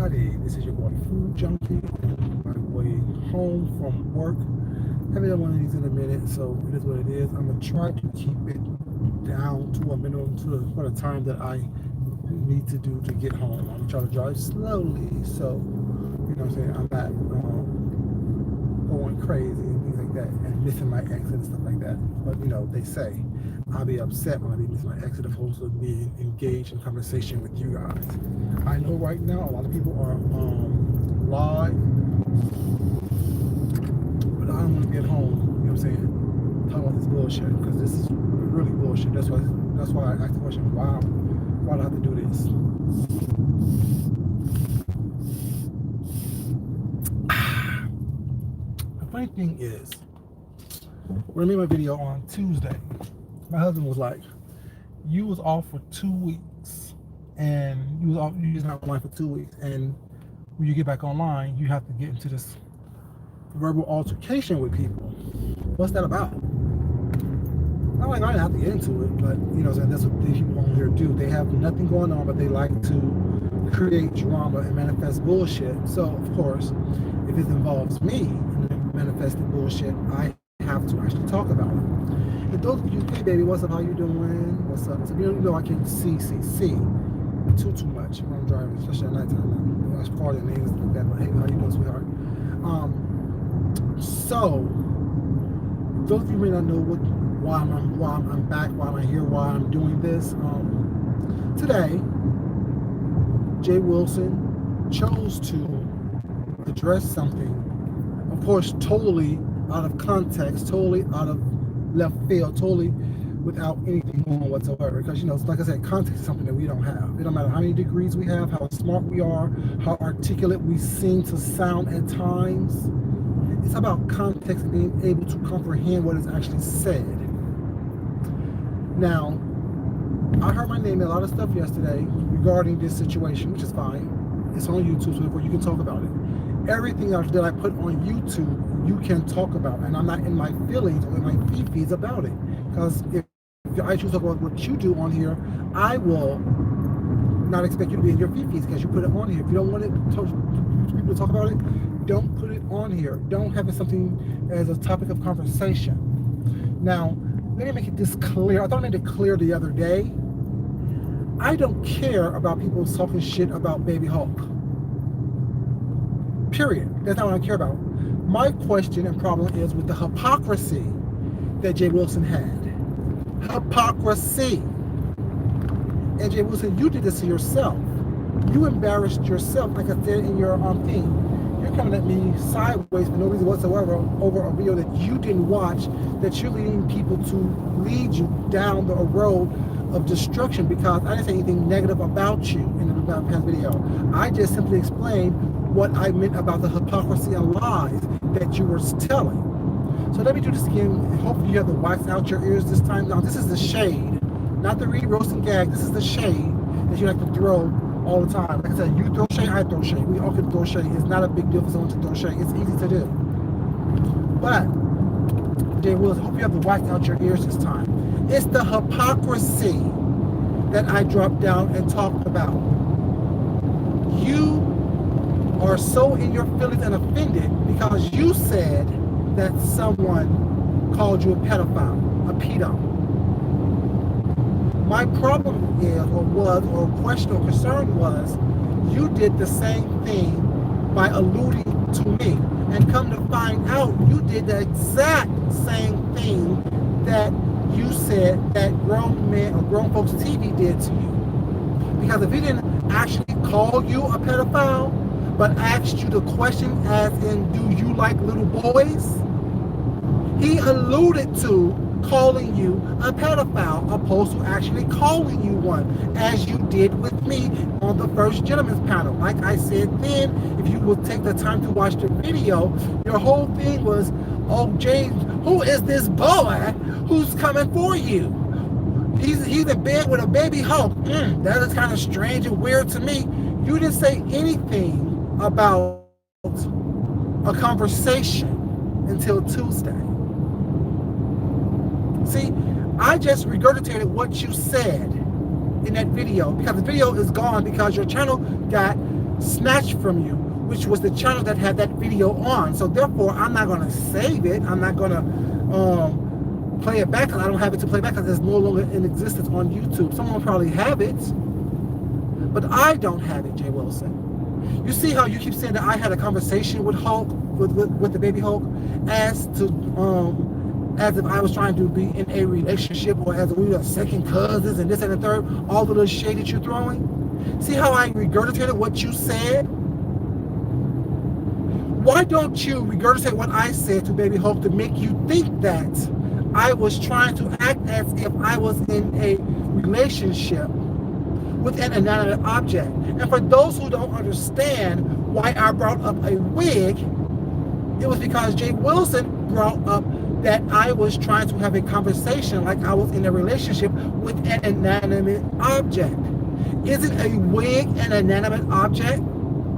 everybody. This is your boy Food Junkie on my way home from work. Haven't done one of these in a minute, so it is what it is. I'm gonna try to keep it down to a minimum for the time that I need to do to get home. I'm gonna try to drive slowly, so you know what I'm saying. I'm not going crazy and things like that, and missing my exit and stuff like that. But you know, they say I'll be upset when I be missing my exit opposed to being engaged in conversation with you guys. I know right now a lot of people are live, but I don't want to be at home, you know what I'm saying, talking about this bullshit, because this is really bullshit. That's why I asked the question, why do I have to do this? The funny thing is, when I made my video on Tuesday, my husband was like, you was off for 2 weeks, and you was not online for 2 weeks, and when you get back online, you have to get into this verbal altercation with people. What's that about? Not like I didn't have to get into it, but you know, that's what these people on here do. They have nothing going on, but they like to create drama and manifest bullshit. So, of course, if it involves me and manifesting bullshit, I have to actually talk about it. And those of you, hey baby, what's up? How you doing? What's up? So, you know I can't see too much when I'm driving, especially at nighttime. That's part of the names like that. But hey, how you doing, sweetheart? So those of you may not know why I'm back, why I'm here, why I'm doing this. Today, Jay Wilson chose to address something, of course, totally out of context, totally out of left field, totally without anything going on whatsoever. Because, you know, like I said, context is something that we don't have. It don't matter how many degrees we have, how smart we are, how articulate we seem to sound at times. It's about context and being able to comprehend what is actually said. Now, I heard my name in a lot of stuff yesterday regarding this situation, which is fine. It's on YouTube, so you can talk about it. Everything else that I put on YouTube, you can talk about, and I'm not in my feelings or in my feeds about it. Because if I choose to talk about what you do on here, I will not expect you to be in your feeds because you put it on here. If you don't want people to talk about it, don't put it on here. Don't have it something as a topic of conversation. Now, let me make this clear. I thought I made it clear the other day. I don't care about people talking shit about Baby Hulk. Period. That's not what I care about. My question and problem is with the hypocrisy that Jay Wilson had. Hypocrisy. And Jay Wilson, you did this to yourself. You embarrassed yourself, like I said in your thing. You're coming at me sideways for no reason whatsoever over a video that you didn't watch, that you're leading people to lead you down the road of destruction, because I didn't say anything negative about you in the past video. I just simply explained what I meant about the hypocrisy and lies that you were telling. So let me do this again. Hopefully you have to wax out your ears this time. Now, this is the shade, not the read, roast, and gag. This is the shade that you like to throw all the time. Like I said, you throw shade, I throw shade. We all can throw shade. It's not a big deal for someone to throw shade. It's easy to do. But, Jay Willis, I hope you have to wax out your ears this time. It's the hypocrisy that I dropped down and talked about. You are so in your feelings and offended because you said that someone called you a pedophile, a pedo. My problem is, or was, or question or concern was, you did the same thing by alluding to me. And come to find out, you did the exact same thing that you said that grown men or grown folks TV did to you. Because if he didn't actually call you a pedophile, but asked you the question as in, do you like little boys? He alluded to calling you a pedophile opposed to actually calling you one, as you did with me on the First Gentleman's panel. Like I said then, if you would take the time to watch the video, your whole thing was, oh, James, who is this boy who's coming for you? He's in bed with a baby Hulk. That is kind of strange and weird to me. You didn't say anything about a conversation until Tuesday. See, I just regurgitated what you said in that video, because the video is gone because your channel got snatched from you, which was the channel that had that video on. So therefore, I'm not going to save it. I'm not going to play it back, because I don't have it to play back, because it's no longer in existence on YouTube. Someone will probably have it, but I don't have it, Jay Wilson. You see how you keep saying that I had a conversation with Hulk, with the baby Hulk, as if I was trying to be in a relationship, or as if we were second cousins and this and the third, all the little shade that you're throwing. See how I regurgitated what you said? Why don't you regurgitate what I said to baby Hulk to make you think that I was trying to act as if I was in a relationship with an inanimate object? And for those who don't understand why I brought up a wig, it was because Jay Wilson brought up that I was trying to have a conversation like I was in a relationship with an inanimate object. Isn't a wig an inanimate object?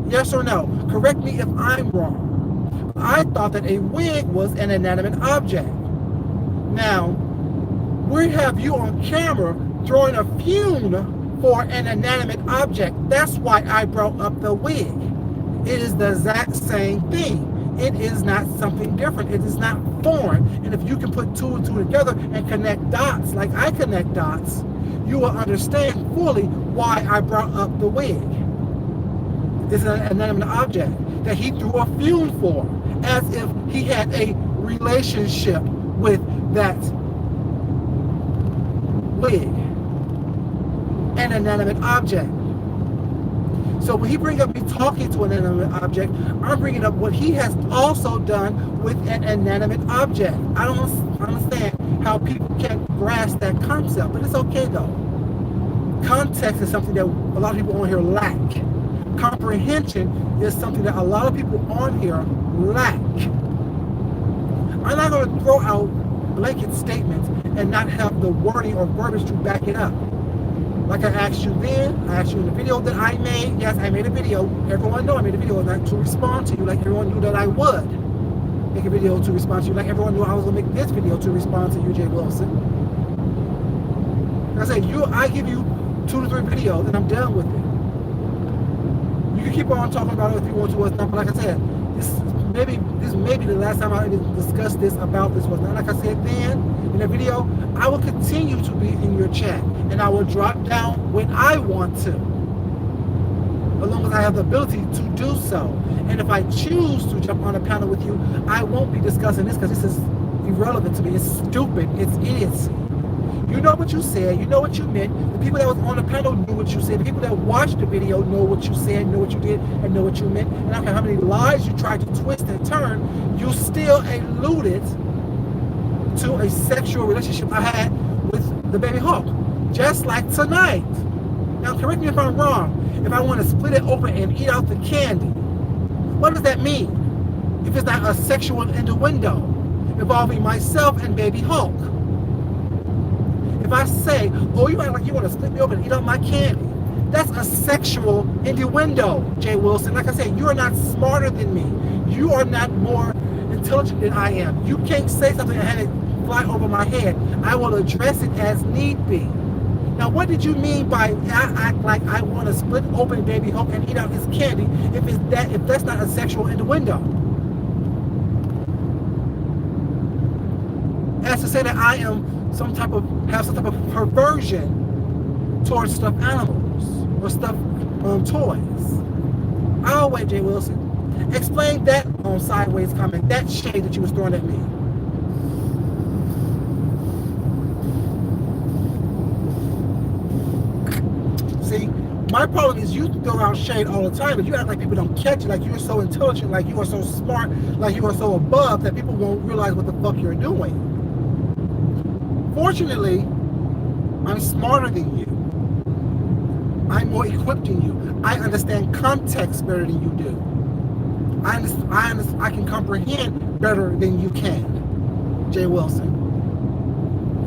Yes or no? Correct me if I'm wrong. I thought that a wig was an inanimate object. Now, we have you on camera throwing a fume for an inanimate object. That's why I brought up the wig. It is the exact same thing. It is not something different. It is not foreign. And if you can put two and two together and connect dots like I connect dots, you will understand fully why I brought up the wig. This is an inanimate object that he threw a fume for, as if he had a relationship with that wig, an inanimate object. So when he brings up me talking to an inanimate object, I'm bringing up what he has also done with an inanimate object. I don't understand how people can't grasp that concept, but it's okay though. Context is something that a lot of people on here lack. Comprehension is something that a lot of people on here lack. I'm not going to throw out blanket statements and not have the wording or verbiage to back it up. Like I asked you then, I asked you in the video that I made. Yes, I made a video. Everyone knew I made a video not to respond to you like everyone knew that I would make a video to respond to you, like everyone knew I was going to make this video to respond to you, Jay Wilson. Like I said, I give you 2 to 3 videos and I'm done with it. You can keep on talking about it if you want to or not, but like I said, this may be the last time I discussed this about this was not. Like I said then in the video, I will continue to be in your chat and I will drop down when I want to, as long as I have the ability to do so. And if I choose to jump on a panel with you, I won't be discussing this because this is irrelevant to me. It's stupid. It's idiocy. You know what you said. You know what you meant. The people that was on the panel knew what you said. The people that watched the video know what you said, know what you did, and know what you meant. And I don't care how many lies you tried to twist and turn, you still alluded to a sexual relationship I had with the baby Hulk. Just like tonight. Now, correct me if I'm wrong. If I want to split it open and eat out the candy, what does that mean? If it's not a sexual innuendo involving myself and baby Hulk. If I say, oh, you act like you want to split me open and eat up my candy, that's a sexual innuendo, Jay Wilson. Like I said, you are not smarter than me. You are not more intelligent than I am. You can't say something and have it fly over my head. I will address it as need be. Now, what did you mean by I act like I want to split open baby Hulk and eat out his candy if that's not a sexual innuendo? As to say that I am have some type of perversion towards stuffed animals or stuffed toys. I'll wait, Jay Wilson. Explain that sideways comment, that shade that you was throwing at me. See, my problem is you throw out shade all the time, but you act like people don't catch it, like you're so intelligent, like you are so smart, like you are so above that people won't realize what the fuck you're doing. Fortunately, I'm smarter than you. I'm more equipped than you. I understand context better than you do. I can comprehend better than you can, Jay Wilson.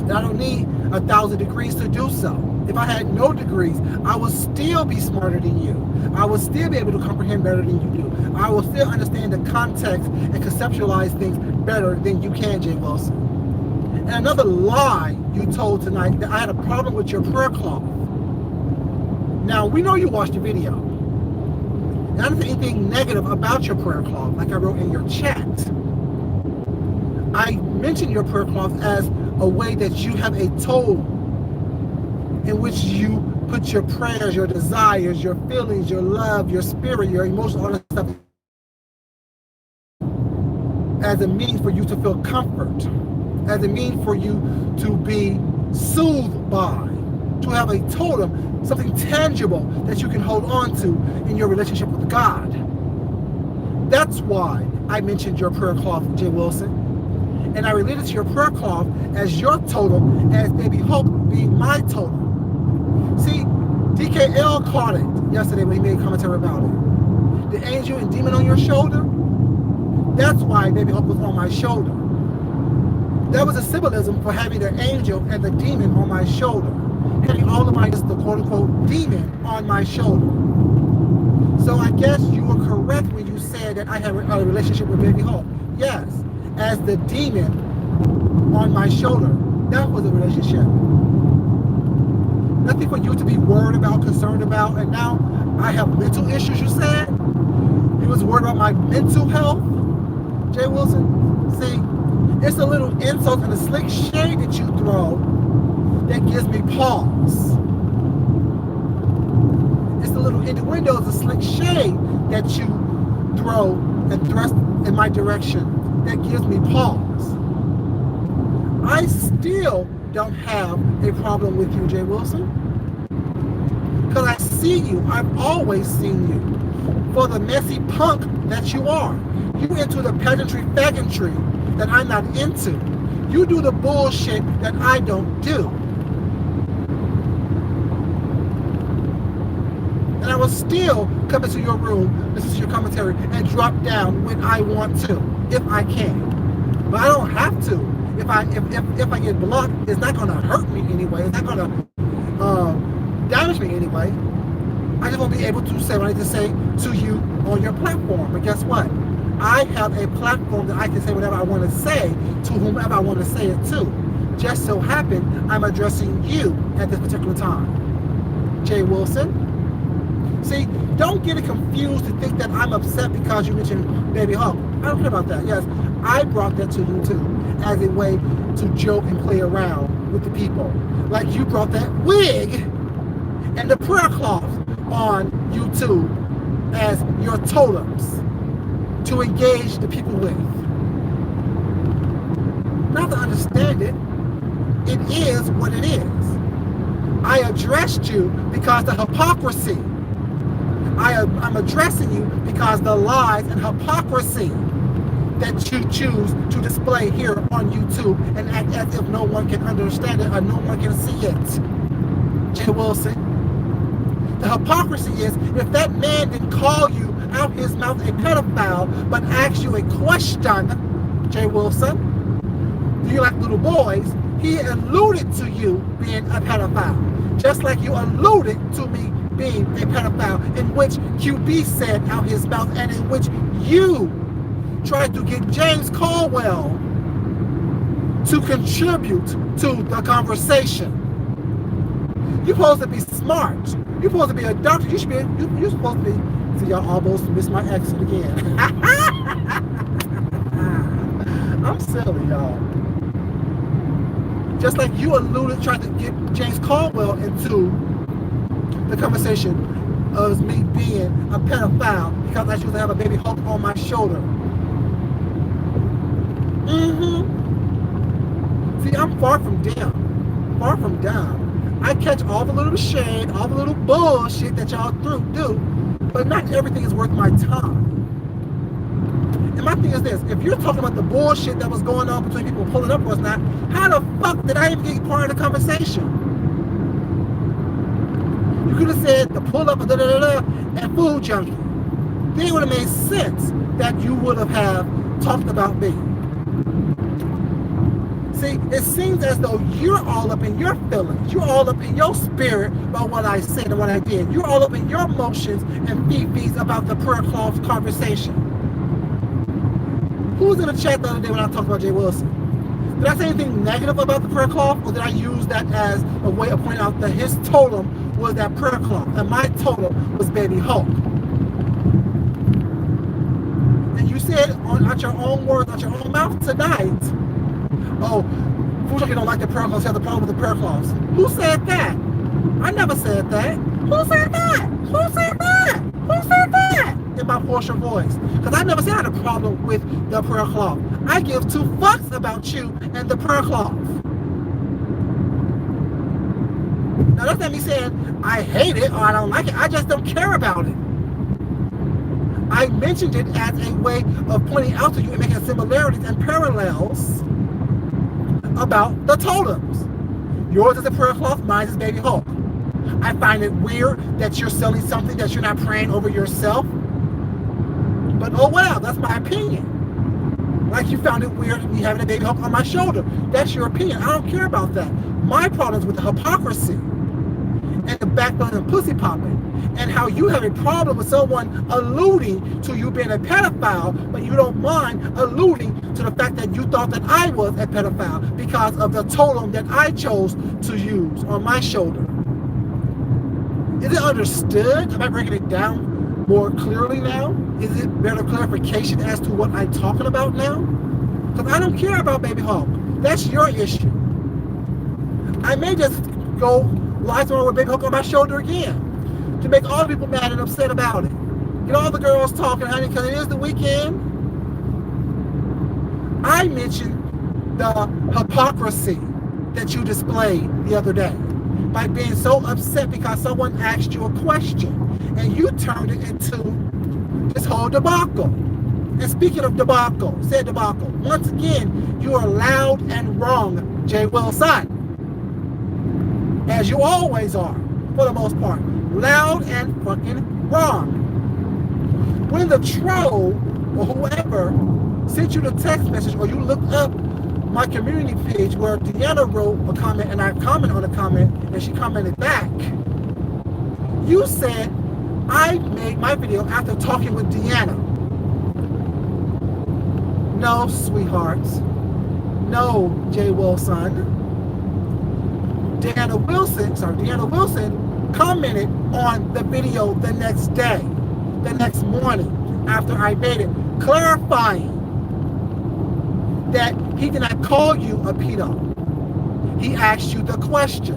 And I don't need 1,000 degrees to do so. If I had no degrees, I would still be smarter than you. I would still be able to comprehend better than you do. I will still understand the context and conceptualize things better than you can, Jay Wilson. And another lie you told tonight, that I had a problem with your prayer cloth. Now, we know you watched the video. Not anything negative about your prayer cloth, like I wrote in your chat. I mentioned your prayer cloth as a way that you have a tool in which you put your prayers, your desires, your feelings, your love, your spirit, your emotions, all that stuff as a means for you to feel comfort, as a means for you to be soothed by, to have a totem, something tangible that you can hold on to in your relationship with God. That's why I mentioned your prayer cloth, Jay Wilson. And I related to your prayer cloth as your totem, as Baby Hope being my totem. See, DKL caught it yesterday when he made a commentary about it. The angel and demon on your shoulder, that's why Baby Hope was on my shoulder. That was a symbolism for having the angel and the demon on my shoulder. Having all of my, the quote-unquote demon on my shoulder. So I guess you were correct when you said that I have a relationship with Baby Hope. Yes, as the demon on my shoulder. That was a relationship. Nothing for you to be worried about, concerned about. And now I have mental issues, you said? You was worried about my mental health, Jay Wilson? See, it's a little insult and a slick shade that you throw that gives me pause. It's the little innuendos, a slick shade that you throw and thrust in my direction that gives me pause. I still don't have a problem with you, Jay Wilson. Because I see you, I've always seen you for the messy punk that you are. You into the pageantry faggotry that I'm not into. You do the bullshit that I don't do. And I will still come into your room, listen to your commentary, and drop down when I want to, if I can. But I don't have to. If I get blocked, it's not going to hurt me anyway. It's not going to damage me anyway. I just won't be able to say what I need to say to you on your platform. But guess what? I have a platform that I can say whatever I want to say to whomever I want to say it to. Just so happen I'm addressing you at this particular time. Jay Wilson. See, don't get it confused to think that I'm upset because you mentioned Baby Hope. I don't care about that. Yes, I brought that to you too as a way to joke and play around with the people. Like you brought that wig and the prayer cloth on YouTube as your totems to engage the people with. Not to understand it, it is what it is. I addressed you because the hypocrisy. I'm addressing you because the lies and hypocrisy that you choose to display here on YouTube and act as if no one can understand it or no one can see it. Jay Wilson. The hypocrisy is if that man didn't call you out his mouth a pedophile but asked you a question, Jay Wilson, do you like little boys? He alluded to you being a pedophile. Just like you alluded to me being a pedophile, in which QB said out his mouth, and in which you tried to get James Caldwell to contribute to the conversation. You're supposed to be smart. You're supposed to be a doctor. You should be. You're supposed to be. See, y'all almost missed my exit again. I'm silly, y'all. Just like you alluded, trying to get James Caldwell into the conversation of me being a pedophile because I choose to have a Baby Hope on my shoulder. See, I'm far from dumb. Far from dumb. I catch all the little shade, all the little bullshit that y'all do, but not everything is worth my time. And my thing is this, if you're talking about the bullshit that was going on between people pulling up or not, how the fuck did I even get part of the conversation? You could have said the pull up and food junkie. Then it would have made sense that you would have talked about me. See, it seems as though you're all up in your feelings. You're all up in your spirit about what I said and what I did. You're all up in your emotions and fee-fees about the prayer cloth conversation. Who was in the chat the other day when I talked about Jay Wilson? Did I say anything negative about the prayer cloth, or did I use that as a way of pointing out that his totem was that prayer cloth and my totem was Baby Hope? You said out your own words, out your own mouth tonight, oh, Fujoki don't like the prayer cloths, have the problem with the prayer cloths. Who said that? I never said that. Who said that? Who said that? Who said that? In my Porsche voice. Because I never said I had a problem with the prayer cloth. I give two fucks about you and the prayer cloth. Now that's not me saying I hate it or I don't like it. I just don't care about it. I mentioned it as a way of pointing out to you and making similarities and parallels about the totems. Yours is a prayer cloth, mine is Baby Hulk. I find it weird that you're selling something that you're not praying over yourself. But oh well, that's my opinion. Like you found it weird me having a Baby Hulk on my shoulder. That's your opinion. I don't care about that. My problem is with the hypocrisy and the backbone and pussy popping, and how you have a problem with someone alluding to you being a pedophile, but you don't mind alluding to the fact that you thought that I was a pedophile because of the totem that I chose to use on my shoulder. Is it understood? Am I breaking it down more clearly now? Is it better clarification as to what I'm talking about now? Because I don't care about Baby Hulk. That's your issue. I may just go lie somewhere with Baby Hulk on my shoulder again to make all the people mad and upset about it. Get all the girls talking, honey, because it is the weekend. I mentioned the hypocrisy that you displayed the other day by being so upset because someone asked you a question and you turned it into this whole debacle. And speaking of debacle, said debacle, once again, you are loud and wrong, Jay Wilson. As you always are, for the most part. Loud and fucking wrong. When the troll or whoever sent you the text message or you looked up my community page where Deanna wrote a comment and I commented on a comment and she commented back, you said I made my video after talking with Deanna. No, sweethearts. No, Jay Wilson. Deanna Wilson commented on the video the next day, the next morning after I made it, clarifying that he did not call you a pedo. He asked you the question.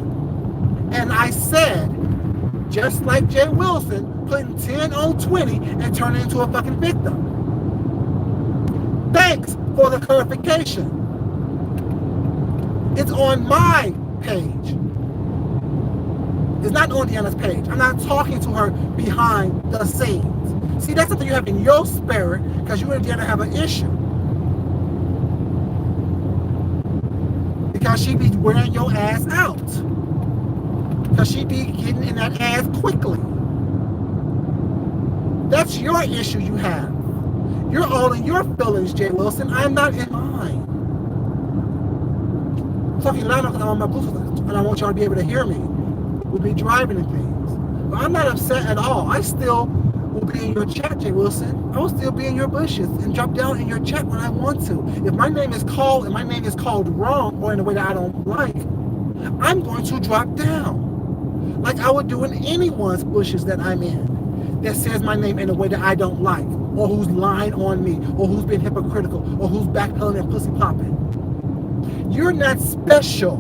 And I said, just like Jay Wilson, putting 10 on 20 and turning into a fucking victim. Thanks for the clarification. It's on my page. It's not on Deanna's page. I'm not talking to her behind the scenes. See, that's something you have in your spirit because you and Deanna have an issue. Because she be wearing your ass out. Because she be getting in that ass quickly. That's your issue you have. You're all in your feelings, Jay Wilson. I'm not in mine. I'm talking loud enough because I'm on my Bluetooth and I want y'all to be able to hear me. We'll be driving and things. But I'm not upset at all. I still will be in your chat, Jay Wilson. I will still be in your bushes and drop down in your chat when I want to. If my name is called and my name is called wrong or in a way that I don't like, I'm going to drop down. Like I would do in anyone's bushes that I'm in that says my name in a way that I don't like, or who's lying on me, or who's been hypocritical, or who's backpedaling and pussy popping. You're not special,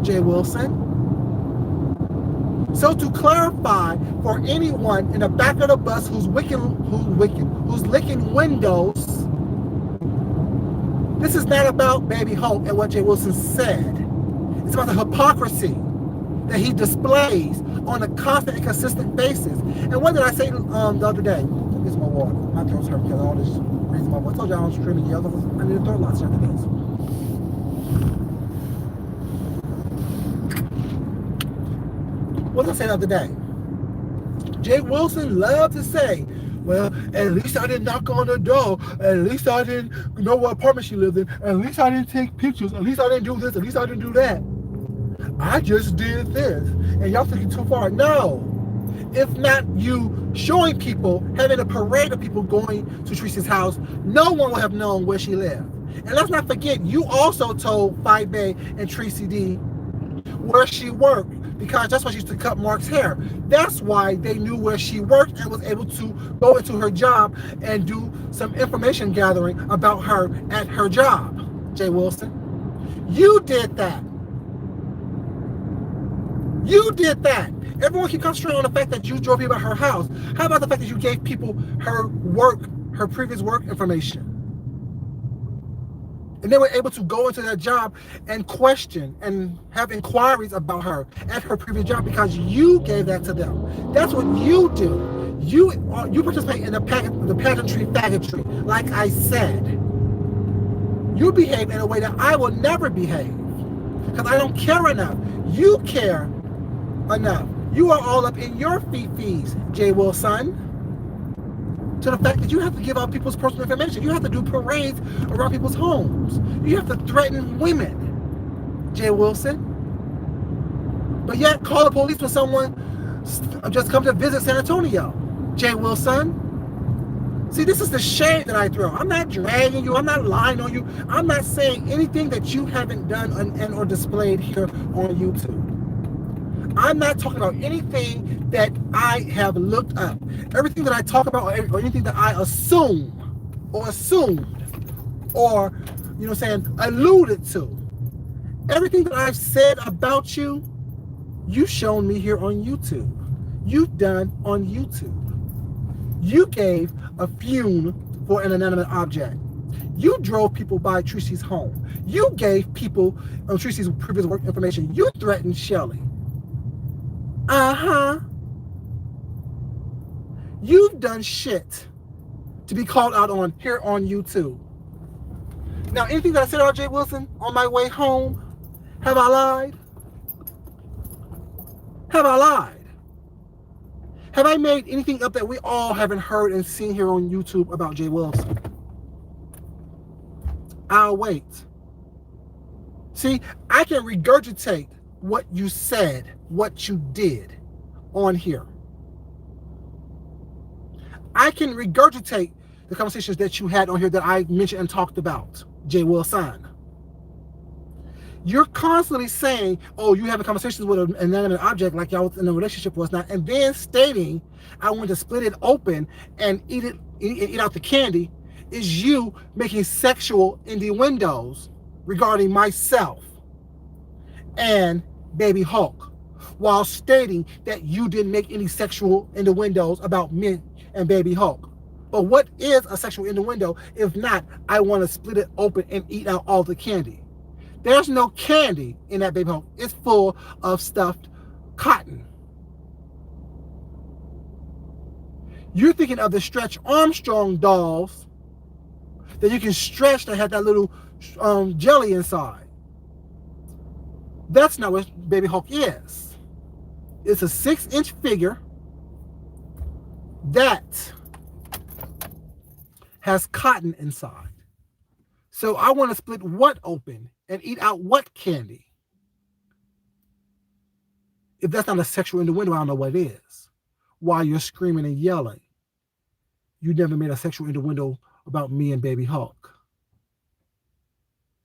Jay Wilson. So to clarify for anyone in the back of the bus who's licking windows, this is not about Baby Hulk and what Jay Wilson said. It's about the hypocrisy that he displays on a constant and consistent basis. And what did I say the other day? Let me get my water. My throat's hurt because of all this reason. I told you I don't stream and yell. I need to throw lots after this. What did I say the other day? Jay Wilson loved to say, well, at least I didn't knock on the door. At least I didn't know what apartment she lived in. At least I didn't take pictures. At least I didn't do this. At least I didn't do that. I just did this. And y'all thinking too far. No. If not you showing people, having a parade of people going to Teresa's house, no one would have known where she lived. And let's not forget, you also told Five Bay and Tracy D where she worked. because that's why she used to cut Mark's hair. That's why they knew where she worked and was able to go into her job and do some information gathering about her at her job. Jay Wilson, you did that. You did that. Everyone keep concentrating on the fact that you drove people at her house. How about the fact that you gave people her work, her previous work information? And they were able to go into that job and question and have inquiries about her at her previous job because you gave that to them. That's what you do. You participate in the pageantry faggotry, like I said. You behave in a way that I will never behave because I don't care enough. You care enough. You are all up in your fees, Jay Wilson, to the fact that you have to give out people's personal information. You have to do parades around people's homes. You have to threaten women, Jay Wilson. But yet call the police when someone just comes to visit San Antonio, Jay Wilson. See, this is the shade that I throw. I'm not dragging you. I'm not lying on you. I'm not saying anything that you haven't done and or displayed here on YouTube. I'm not talking about anything that I have looked up. Everything that I talk about or anything that I assume or assumed or, alluded to. Everything that I've said about you, you've shown me here on YouTube. You've done on YouTube. You gave a fume for an inanimate object. You drove people by Tracy's home. You gave people Tracy's previous work information. You threatened Shelly. You've done shit to be called out on here on YouTube. Now, anything that I said about Jay Wilson on my way home, have I lied? Have I lied? Have I made anything up that we all haven't heard and seen here on YouTube about Jay Wilson? I'll wait. See, I can regurgitate what you said, what you did on here. I can regurgitate the conversations that you had on here that I mentioned and talked about, Jay Wilson. You're constantly saying, oh, you having conversations with an inanimate object like y'all in a relationship was not, and then stating, I want to split it open and eat out the candy, is you making sexual innuendos regarding myself and Baby Hulk, while stating that you didn't make any sexual innuendos about me and Baby Hulk. But what is a sexual innuendo if not, I want to split it open and eat out all the candy? There's no candy in that Baby Hulk. It's full of stuffed cotton. You're thinking of the Stretch Armstrong dolls that you can stretch that had that little jelly inside. That's not what Baby Hulk is. It's a 6-inch figure that has cotton inside. So I want to split what open and eat out what candy? If that's not a sexual innuendo, I don't know what it is. While you're screaming and yelling, you never made a sexual innuendo about me and Baby Hulk.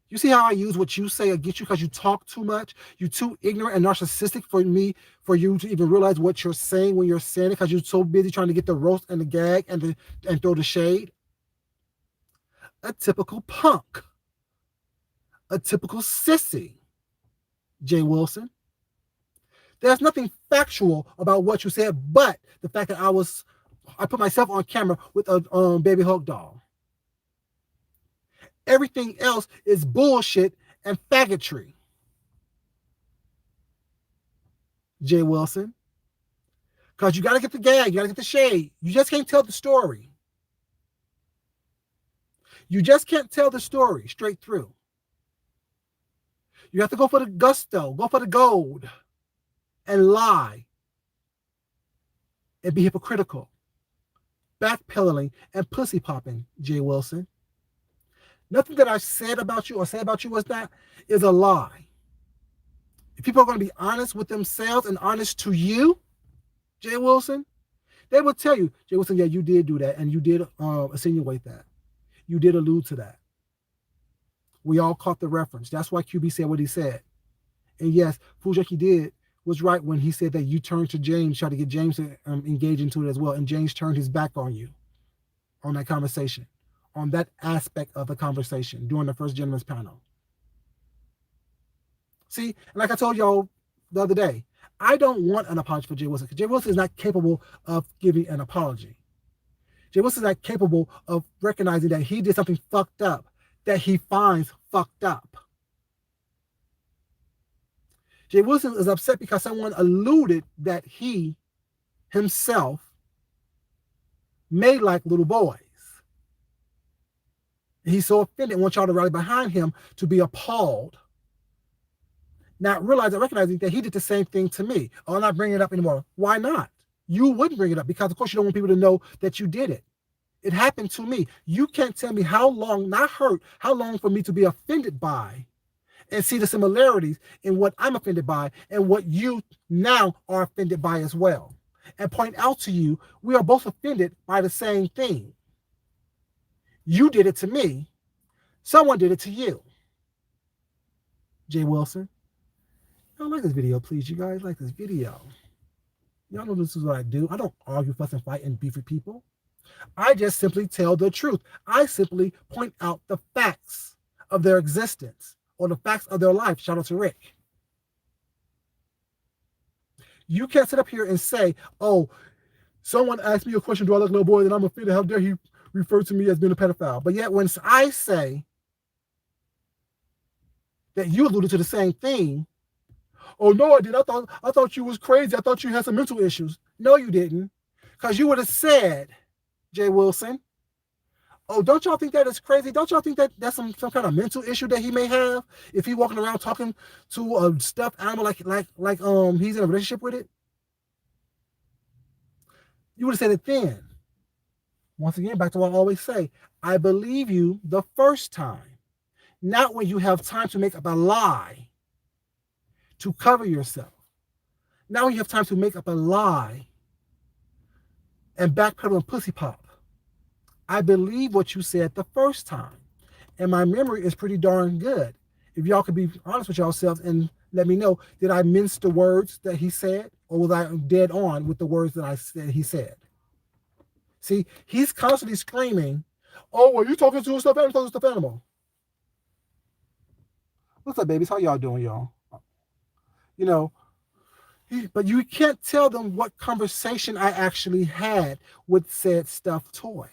You see how I use what you say against you because you talk too much? You're too ignorant and narcissistic for you to even realize what you're saying when you're saying it because you're so busy trying to get the roast and the gag and throw the shade. A typical punk. A typical sissy, Jay Wilson. There's nothing factual about what you said, but the fact that I put myself on camera with a Baby Hulk doll. Everything else is bullshit and faggotry, Jay Wilson. Because you got to get the gag, you got to get the shade. You just can't tell the story. You just can't tell the story straight through. You have to go for the gusto, go for the gold, and lie, and be hypocritical, backpedaling, and pussy popping, Jay Wilson. Nothing that I've said about you or say about you is a lie. If people are going to be honest with themselves and honest to you, Jay Wilson, they will tell you, Jay Wilson, yeah, you did do that, and you did insinuate that. You did allude to that. We all caught the reference. That's why QB said what he said. And yes, Fujiki did was right when he said that you turned to James, tried to get James to engage into it as well, and James turned his back on you on that conversation, on that aspect of the conversation during the First Gentleman's panel. See, like I told y'all the other day, I don't want an apology for Jay Wilson because Jay Wilson is not capable of giving an apology. Jay Wilson is not capable of recognizing that he did something fucked up, that he finds fucked up. Jay Wilson is upset because someone alluded that he himself made like little boys. He's so offended and wants y'all to rally behind him to be appalled. Not recognizing that he did the same thing to me. Oh, I'm not bringing it up anymore. Why not? You wouldn't bring it up because, of course, you don't want people to know that you did it. It happened to me. You can't tell me how long, not hurt, how long for me to be offended by and see the similarities in what I'm offended by and what you now are offended by as well. And point out to you, we are both offended by the same thing. You did it to me. Someone did it to you. Jay Wilson. Y'all like this video, please. You guys like this video. Y'all know this is what I do. I don't argue, fuss, and fight and beef with people. I just simply tell the truth. I simply point out the facts of their existence or the facts of their life. Shout out to Rick. You can't sit up here and say, oh, someone asked me a question, do I look like a little boy? Then I'm offended. How dare he refer to me as being a pedophile? But yet when I say that you alluded to the same thing, oh, no, I didn't. I thought you was crazy. I thought you had some mental issues. No, you didn't. Because you would have said, Jay Wilson, oh, don't y'all think that is crazy? Don't y'all think that that's some kind of mental issue that he may have if he walking around talking to a stuffed animal like he's in a relationship with it? You would have said it then. Once again, back to what I always say, I believe you the first time, not when you have time to make up a lie to cover yourself. Now you have time to make up a lie and backpedal and pussy pop. I believe what you said the first time. And my memory is pretty darn good. If y'all could be honest with yourselves and let me know, did I mince the words that he said? Or was I dead on with the words that he said? See, he's constantly screaming, oh, well, you talking to a stuffed animal, talking to a stuffed animal. What's up, babies? How y'all doing, y'all? You know, but you can't tell them what conversation I actually had with said stuffed toy.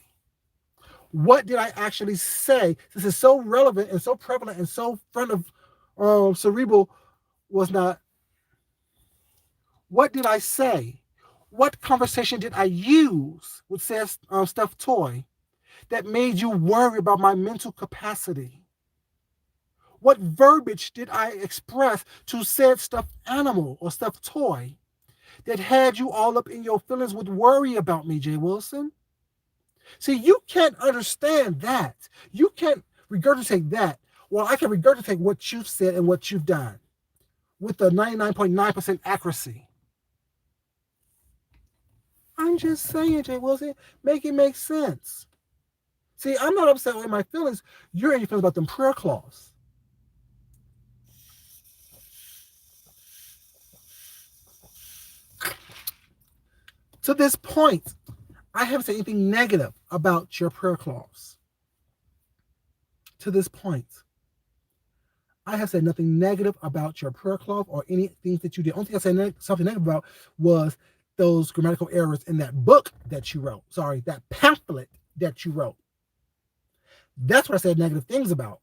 What did I actually say? This is so relevant and so prevalent and so front of cerebral was not. What did I say? What conversation did I use with said stuffed toy that made you worry about my mental capacity? What verbiage did I express to said stuffed animal or stuffed toy that had you all up in your feelings with worry about me, Jay Wilson? See, you can't understand that. You can't regurgitate that. Well, I can regurgitate what you've said and what you've done with the 99.9% accuracy. I'm just saying, Jay Wilson, make it make sense. See, I'm not upset with my feelings. You're in your feelings about them prayer claws. To this point, I haven't said anything negative about your prayer clause. To this point, I have said nothing negative about your prayer clause or anything that you did. Only thing I said something negative about was those grammatical errors in that book that you wrote. Sorry, that pamphlet that you wrote. That's what I said negative things about.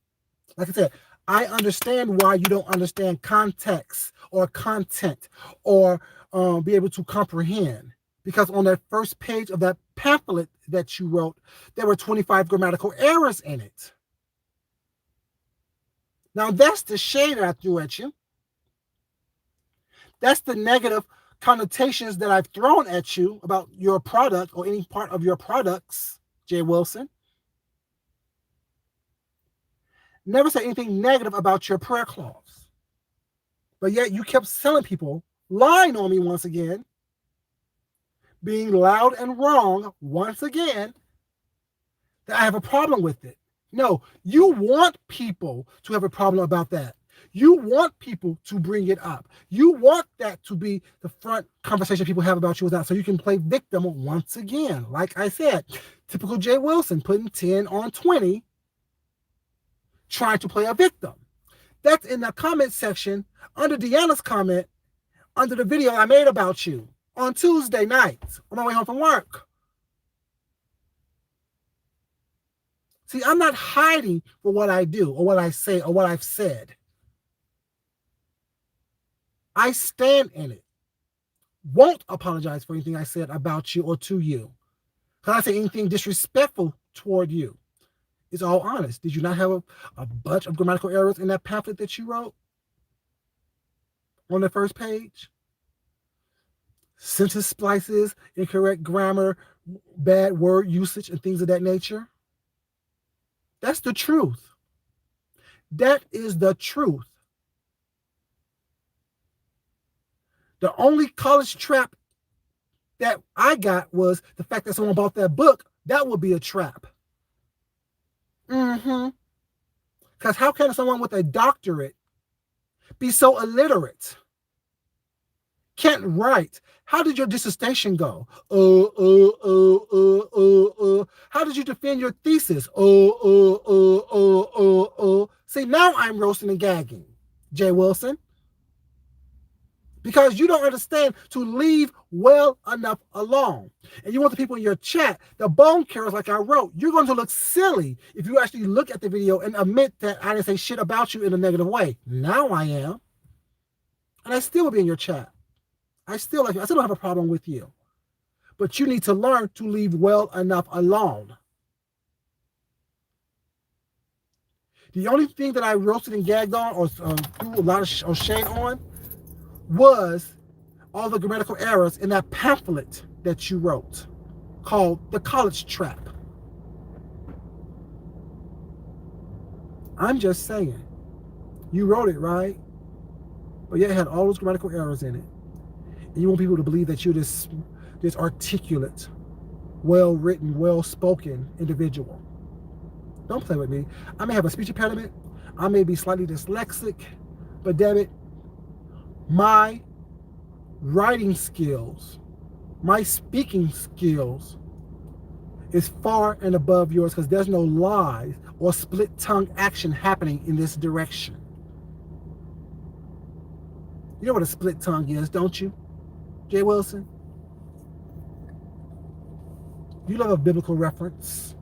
Like I said, I understand why you don't understand context or content or be able to comprehend. Because on that first page of that pamphlet that you wrote, there were 25 grammatical errors in it. Now, that's the shade I threw at you. That's the negative connotations that I've thrown at you about your product or any part of your products, Jay Wilson. Never said anything negative about your prayer clause. But yet you kept telling people, lying on me once again, being loud and wrong once again, that I have a problem with it. No, you want people to have a problem about that. You want people to bring it up. You want that to be the front conversation people have about you without, so you can play victim once again. Like I said, typical Jay Wilson, putting 10 on 20, trying to play a victim. That's in the comment section under Deanna's comment under the video I made about you on Tuesday nights on my way home from work. See, I'm not hiding for what I do or what I say or what I've said. I stand in it. Won't apologize for anything I said about you or to you. Because I say anything disrespectful toward you. It's all honest. Did you not have a bunch of grammatical errors in that pamphlet that you wrote on the first page? Sentence splices, incorrect grammar, bad word usage, and things of that nature? That's the truth. That is the truth. The only college trap that I got was the fact that someone bought that book. That would be a trap. Because how can someone with a doctorate be so illiterate? Can't write. How did your dissertation go? How did you defend your thesis? See, now I'm roasting and gagging, Jay Wilson. Because you don't understand to leave well enough alone. And you want the people in your chat, the bone carriers like I wrote, you're going to look silly if you actually look at the video and admit that I didn't say shit about you in a negative way. Now I am. And I still will be in your chat. I still don't have a problem with you. But you need to learn to leave well enough alone. The only thing that I roasted and gagged on or threw a lot of shade on was all the grammatical errors in that pamphlet that you wrote called The College Trap. I'm just saying, you wrote it, right? But yet it had all those grammatical errors in it. And you want people to believe that you're this articulate, well-written, well-spoken individual. Don't play with me. I may have a speech impediment. I may be slightly dyslexic, but damn it, my writing skills, my speaking skills is far and above yours because there's no lies or split tongue action happening in this direction. You know what a split tongue is, don't you, Jay Wilson? You love a biblical reference.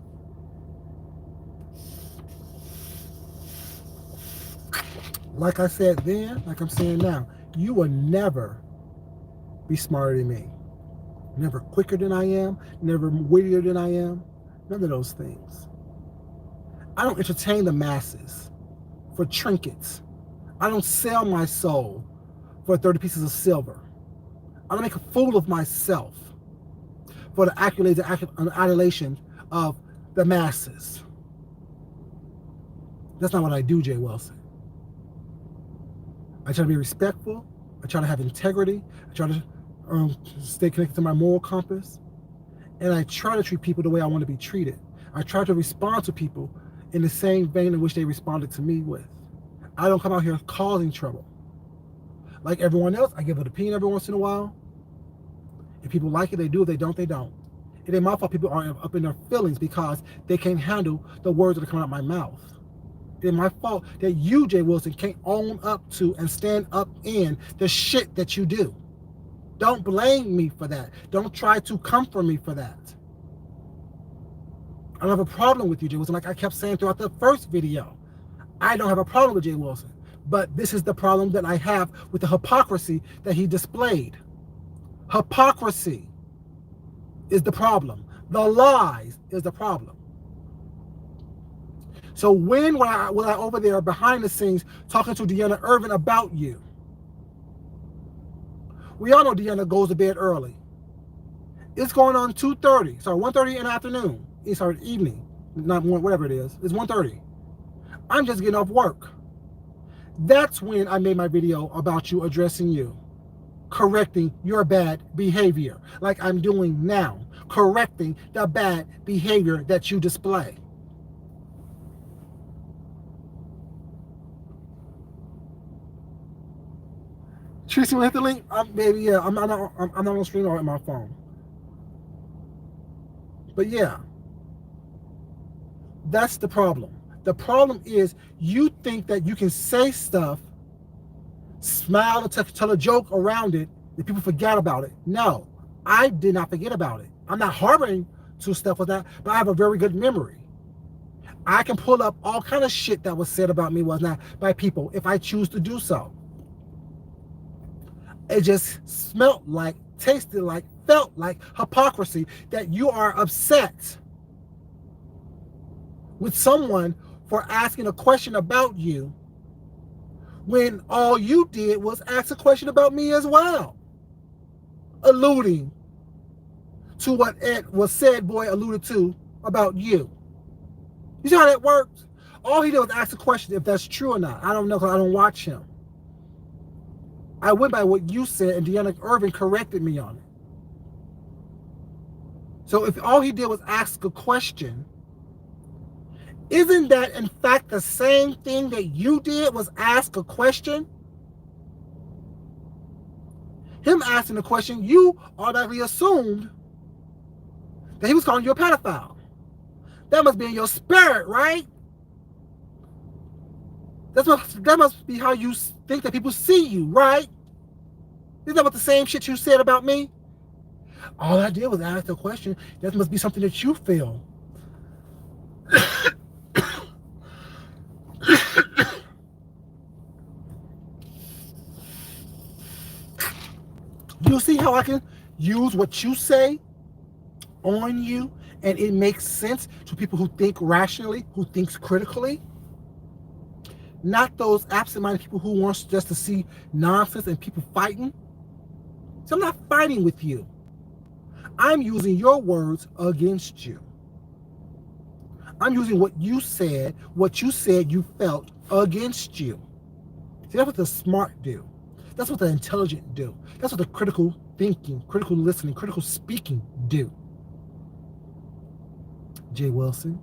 Like I said then, like I'm saying now, you will never be smarter than me. Never quicker than I am, never wittier than I am. None of those things. I don't entertain the masses for trinkets. I don't sell my soul for 30 pieces of silver. I don't make a fool of myself for the accolades and adulation of the masses. That's not what I do, Jay Wilson. I try to be respectful. I try to have integrity. I try to stay connected to my moral compass. And I try to treat people the way I want to be treated. I try to respond to people in the same vein in which they responded to me with. I don't come out here causing trouble. Like everyone else, I give an opinion every once in a while. If people like it, they do. If they don't, they don't. It ain't my fault people are up in their feelings because they can't handle the words that are coming out of my mouth. It's my fault that you, Jay Wilson, can't own up to and stand up in the shit that you do. Don't blame me for that. Don't try to comfort me for that. I don't have a problem with you, Jay Wilson. Like I kept saying throughout the first video, I don't have a problem with Jay Wilson. But this is the problem that I have with the hypocrisy that he displayed. Hypocrisy is the problem. The lies is the problem. So when was I over there behind the scenes talking to Deanna Irvin about you? We all know Deanna goes to bed early. It's going on 2:30. Sorry, 1:30 in the afternoon. Sorry, evening. Not whatever it is. It's 1:30. I'm just getting off work. That's when I made my video about you addressing you. Correcting your bad behavior. Like I'm doing now. Correcting the bad behavior that you display. Tracy will hit the link. Baby, yeah, I'm not on the screen or on my phone. But yeah, that's the problem. The problem is you think that you can say stuff, smile, and tell a joke around it, that people forget about it. No, I did not forget about it. I'm not harboring to stuff like that, but I have a very good memory. I can pull up all kind of shit that was said about me was not by people if I choose to do so. It just smelt like, tasted like, felt like hypocrisy that you are upset with someone for asking a question about you when all you did was ask a question about me as well, alluding to what Ed was said, boy, alluded to about you. You see how that works? All he did was ask a question if that's true or not. I don't know because I don't watch him. I went by what you said, and Deanna Irvin corrected me on it. So if all he did was ask a question, isn't that in fact the same thing that you did was ask a question? Him asking the question, you automatically assumed that he was calling you a pedophile. That must be in your spirit, right? That must be how you think that people see you, right? Isn't that what the same shit you said about me? All I did was ask a question. That must be something that you feel. You see how I can use what you say on you and it makes sense to people who think rationally, who thinks critically? Not those absent-minded people who wants just to see nonsense and people fighting. So I'm not fighting with you. I'm using your words against you. I'm using what you said you felt against you. See, that's what the smart do. That's what the intelligent do. That's what the critical thinking, critical listening, critical speaking do. Jay Wilson.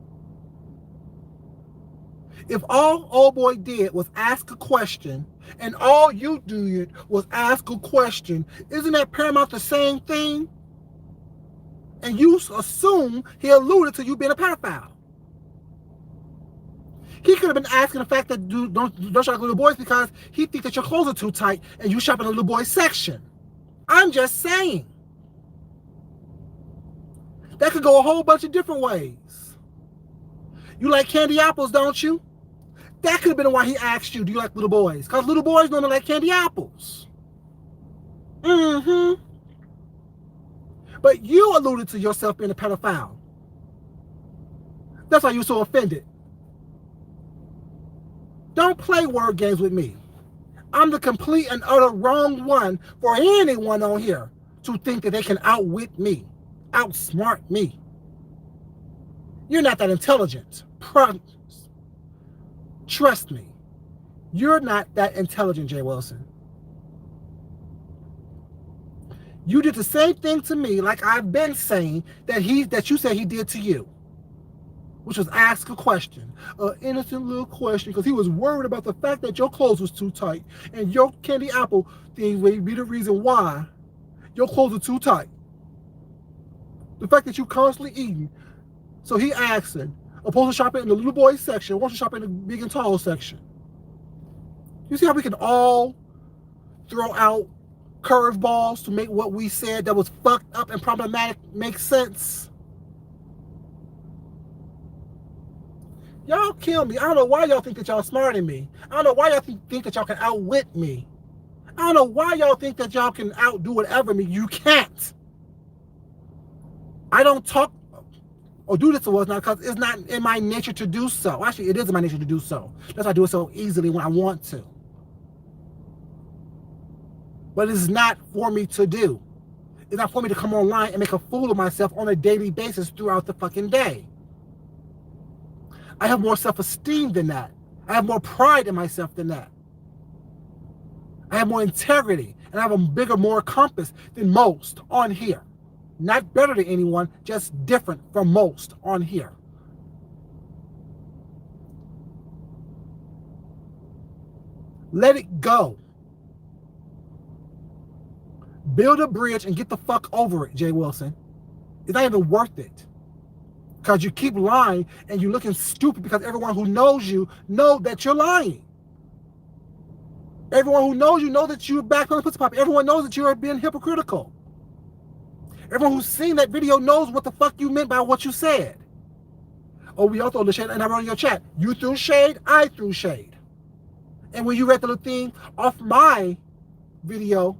If all old boy did was ask a question, and all you did was ask a question, isn't that paramount the same thing? And you assume he alluded to you being a pedophile. He could have been asking the fact that don't shop at little boys because he thinks that your clothes are too tight and you shop in the little boys section. I'm just saying. That could go a whole bunch of different ways. You like candy apples, don't you? That could have been why he asked you, do you like little boys? Because little boys normally like candy apples. Mm-hmm. But you alluded to yourself being a pedophile. That's why you're so offended. Don't play word games with me. I'm the complete and utter wrong one for anyone on here to think that they can outwit me, outsmart me. You're not that intelligent. Trust me. You're not that intelligent, Jay Wilson. You did the same thing to me, like I've been saying, that you said he did to you, which was ask a question, an innocent little question, because he was worried about the fact that your clothes was too tight, and your candy apple thing would be the reason why your clothes are too tight. The fact that you constantly eating. So he asked him, opposed to shopping in the little boy section, wants to shop in the big and tall section. You see how we can all throw out curveballs to make what we said that was fucked up and problematic make sense? Y'all kill me. I don't know why y'all think that y'all smarter than me. I don't know why y'all think that y'all can outwit me. I don't know why y'all think that y'all can outdo whatever me. You can't. I don't talk or do this to us now because it's not in my nature to do so. Actually, it is in my nature to do so. That's why I do it so easily when I want to. But it's not for me to do. It's not for me to come online and make a fool of myself on a daily basis throughout the fucking day. I have more self-esteem than that. I have more pride in myself than that. I have more integrity, and I have a bigger, more compass than most on here. Not better than anyone, just different from most on here. Let it go. Build a bridge and get the fuck over it, Jay Wilson. It's not even worth it. Because you keep lying and you're looking stupid because everyone who knows you know that you're lying. Everyone who knows you know that you're back on the pussy pop. Everyone knows that you're being hypocritical. Everyone who's seen that video knows what the fuck you meant by what you said. Oh, we all throw the shade, and I wrote in your chat. You threw shade, I threw shade. And when you read the little thing off my video,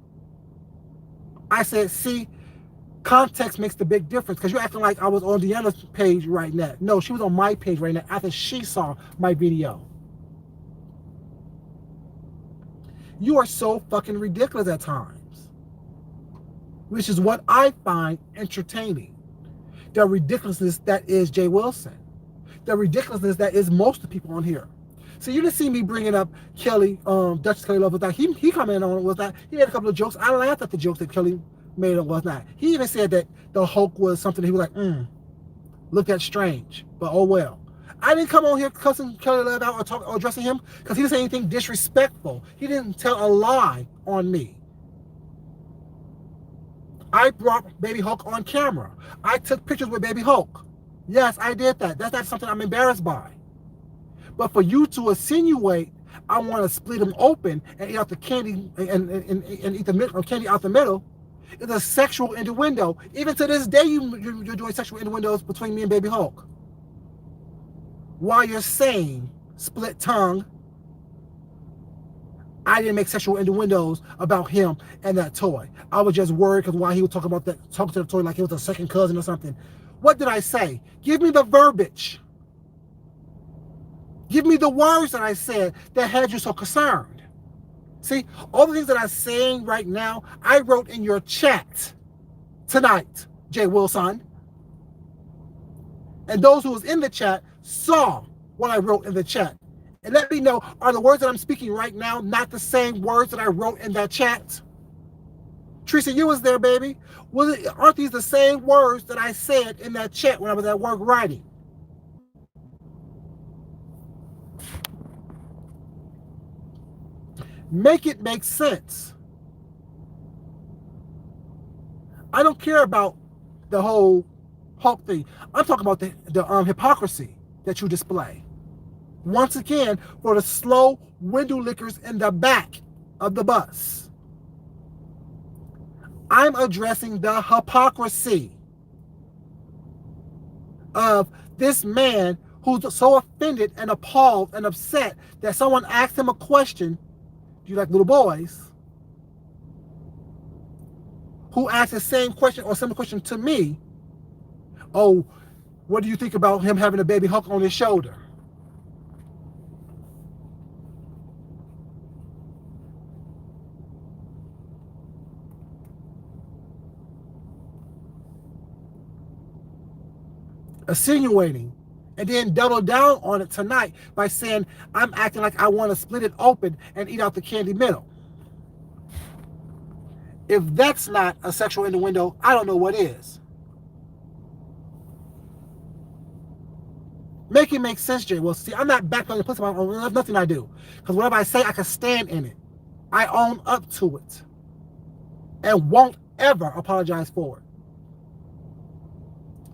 I said, see, context makes the big difference, because you're acting like I was on Deanna's page right now. No, she was on my page right now after she saw my video. You are so fucking ridiculous at times, which is what I find entertaining. The ridiculousness that is Jay Wilson. The ridiculousness that is most of the people on here. So you didn't see me bringing up Kelly, Duchess Kelly Love with that. He commented on it was that. He made a couple of jokes. I laughed at the jokes that Kelly made it was not. He even said that the Hulk was something he was like, looked at strange, but oh well. I didn't come on here cussing Kelly Love out or addressing him because he didn't say anything disrespectful. He didn't tell a lie on me. I brought Baby Hulk on camera. I took pictures with Baby Hulk. Yes, I did that. That's not something I'm embarrassed by. But for you to insinuate, I want to split them open and eat out the candy and eat the middle, candy out the middle, is a sexual innuendo. Even to this day, you're doing sexual innuendos between me and Baby Hulk. While you're saying split tongue, I didn't make sexual innuendos about him and that toy. I was just worried because while he was talking to the toy like it was a second cousin or something. What did I say? Give me the verbiage. Give me the words that I said that had you so concerned. See, all the things that I'm saying right now, I wrote in your chat tonight, Jay Wilson. And those who was in the chat saw what I wrote in the chat. And let me know, are the words that I'm speaking right now not the same words that I wrote in that chat? Teresa, you was there, baby. Aren't these the same words that I said in that chat when I was at work writing? Make it make sense. I don't care about the whole Hulk thing. I'm talking about the hypocrisy that you display. Once again, for the slow window lickers in the back of the bus. I'm addressing the hypocrisy of this man who's so offended and appalled and upset that someone asked him a question. Do you like little boys? Who asked the same question or similar question to me. Oh, what do you think about him having a Baby Hulk on his shoulder? Insinuating, and then double down on it tonight by saying I'm acting like I want to split it open and eat out the candy middle. If that's not a sexual innuendo, I don't know what is. Make it make sense, Jay. Well, see, I'm not back on the pussy. There's nothing I do. Because whatever I say, I can stand in it. I own up to it. And won't ever apologize for it.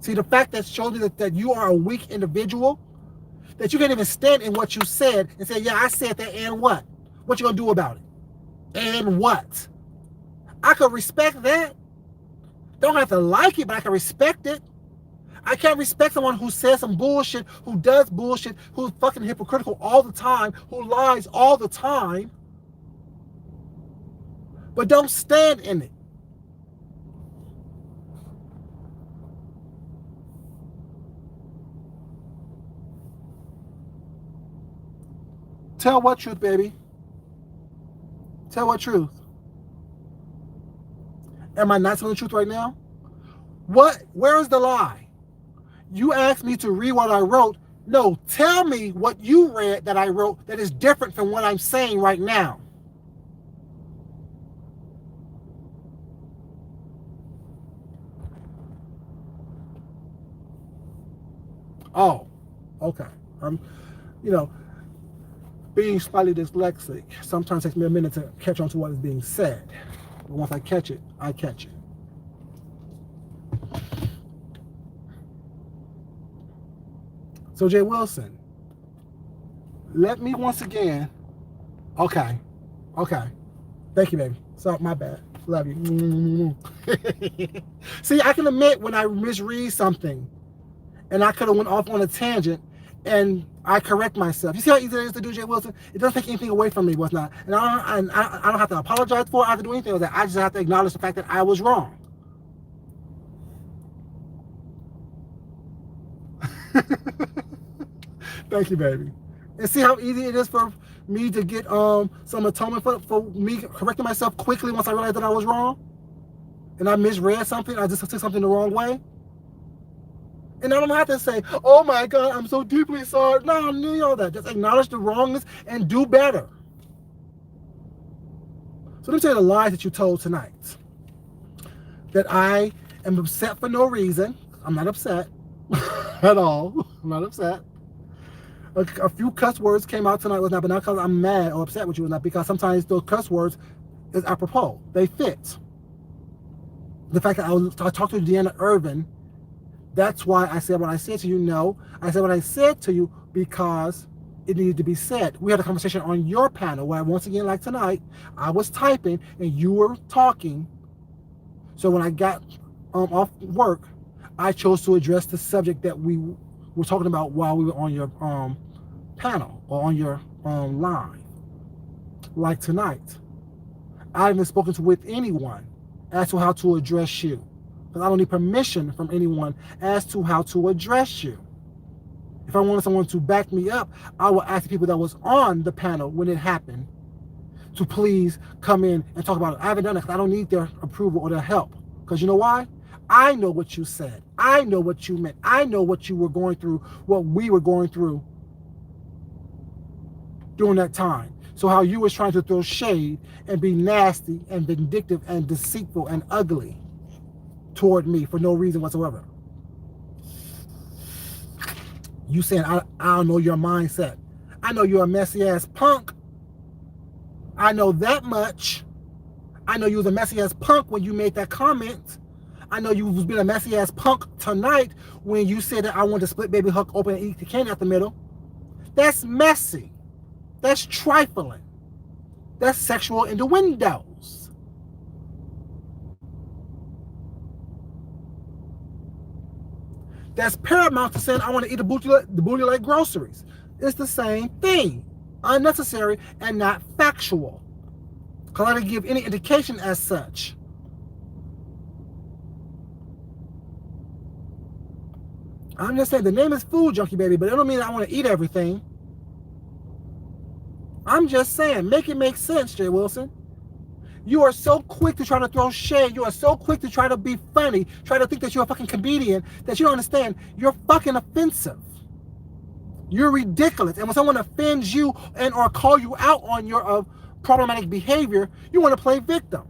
See, the fact that shows me that you are a weak individual, that you can't even stand in what you said and say, yeah, I said that, and what? What you gonna do about it? And what? I could respect that. Don't have to like it, but I can respect it. I can't respect someone who says some bullshit, who does bullshit, who's fucking hypocritical all the time, who lies all the time, but don't stand in it. Tell what truth, baby? Tell what truth? Am I not telling the truth right now? What? Where is the lie? You asked me to read what I wrote. No, tell me what you read that I wrote that is different from what I'm saying right now. Oh, okay. Being slightly dyslexic sometimes takes me a minute to catch on to what is being said. But once I catch it, I catch it. So Jay Wilson, let me once again. Okay. Thank you, baby. So my bad. Love you. See, I can admit when I misread something, and I could have went off on a tangent, and I correct myself. You see how easy it is to do, Jay Wilson? It doesn't take anything away from me, what's not. And I don't have to apologize for it. I have to do anything with that. I just have to acknowledge the fact that I was wrong. Thank you, baby. And see how easy it is for me to get some atonement for me correcting myself quickly once I realized that I was wrong? And I misread something, I just took something the wrong way? And I don't have to say, oh my God, I'm so deeply sorry. No, all that. Just acknowledge the wrongness and do better. So let me tell you the lies that you told tonight. That I am upset for no reason. I'm not upset at all. I'm not upset. A few cuss words came out tonight, was not, but not because I'm mad or upset with you, not because sometimes those cuss words is apropos. They fit. The fact that I talked to Deanna Irvin, that's why I said what I said to you. No, I said what I said to you because it needed to be said. We had a conversation on your panel where, once again, like tonight, I was typing and you were talking. So when I got off work, I chose to address the subject that we were talking about while we were on your panel or on your line. Like tonight, I haven't spoken with anyone as to how to address you, because I don't need permission from anyone as to how to address you. If I wanted someone to back me up, I would ask the people that was on the panel when it happened to please come in and talk about it. I haven't done it because I don't need their approval or their help. Because you know why? I know what you said. I know what you meant. I know what you were going through, what we were going through during that time. So how you was trying to throw shade and be nasty and vindictive and deceitful and ugly toward me for no reason whatsoever. You saying, I don't know your mindset. I know you're a messy ass punk. I know that much. I know you was a messy ass punk when you made that comment. I know you was being a messy ass punk tonight when you said that I wanted to split Baby Huck open and eat the candy out the middle. That's messy. That's trifling. That's sexual innuendos. That's paramount to saying I want to eat the booty like groceries. It's the same thing. Unnecessary and not factual. Because I didn't give any indication as such. I'm just saying the name is Food Junkie, baby, but it don't mean I want to eat everything. I'm just saying, make it make sense, Jay Wilson. You are so quick to try to throw shade. You are so quick to try to be funny, try to think that you're a fucking comedian, that you don't understand. You're fucking offensive. You're ridiculous. And when someone offends you and or call you out on your problematic behavior, you want to play victim.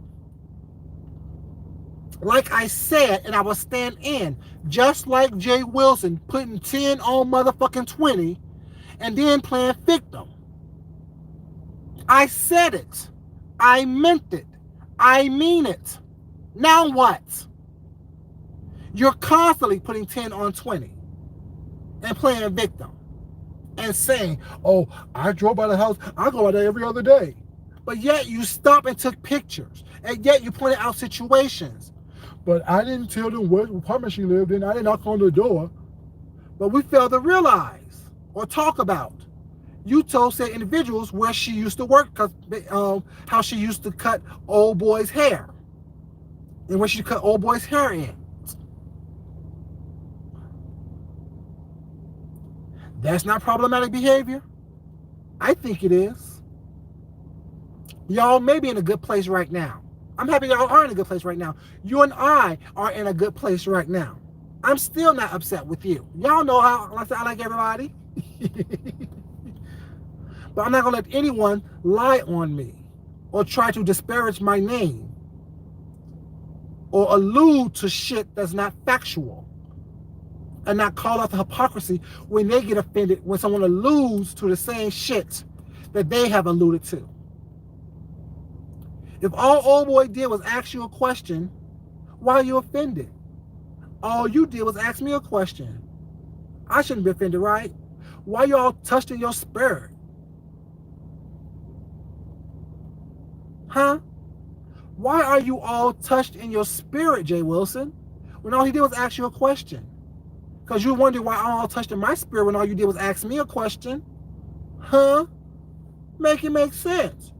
Like I said, and I will stand in, just like Jay Wilson putting 10 on motherfucking 20 and then playing victim. I said it. I meant it. I mean it. Now what? You're constantly putting 10 on 20 and playing victim and saying, oh, I drove by the house. I go by there every other day. But yet you stopped and took pictures. And yet you pointed out situations. But I didn't tell them what apartment she lived in. I didn't knock on the door. But we failed to realize or talk about. You told said individuals where she used to work, how she used to cut old boys' hair. And where she cut old boys' hair in. That's not problematic behavior. I think it is. Y'all may be in a good place right now. I'm happy y'all are in a good place right now. You and I are in a good place right now. I'm still not upset with you. Y'all know how I like everybody. But I'm not going to let anyone lie on me or try to disparage my name or allude to shit that's not factual and not call out the hypocrisy when they get offended when someone alludes to the same shit that they have alluded to. If all old boy did was ask you a question, why are you offended? All you did was ask me a question. I shouldn't be offended, right? Why you all touched in your spirit? Huh? Why are you all touched in your spirit, Jay Wilson, when all he did was ask you a question? Because you wonder why I'm all touched in my spirit when all you did was ask me a question. Huh? Make it make sense.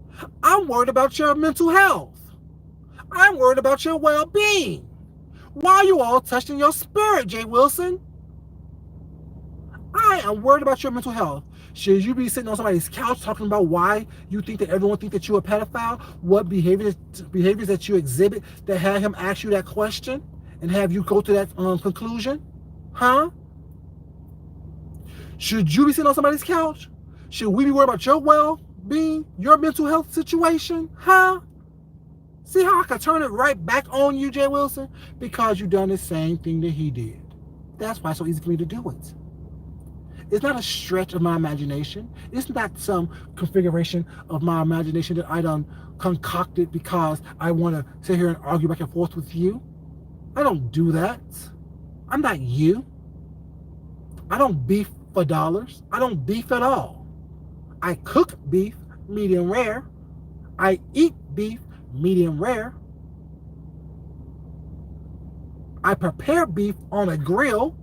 I'm worried about your mental health. I'm worried about your well-being. Why are you all touched in your spirit, Jay Wilson? I am worried about your mental health. Should you be sitting on somebody's couch talking about why you think that everyone thinks that you're a pedophile? What behaviors that you exhibit that had him ask you that question and have you go to that conclusion? Huh? Should you be sitting on somebody's couch? Should we be worried about your well-being, your mental health situation? Huh? See how I can turn it right back on you, Jay Wilson? Because you've done the same thing that he did. That's why it's so easy for me to do it. It's not a stretch of my imagination. It's not some configuration of my imagination that I done concocted because I want to sit here and argue back and forth with you. I don't do that. I'm not you. I don't beef for dollars. I don't beef at all. I cook beef medium rare. I eat beef medium rare. I prepare beef on a grill.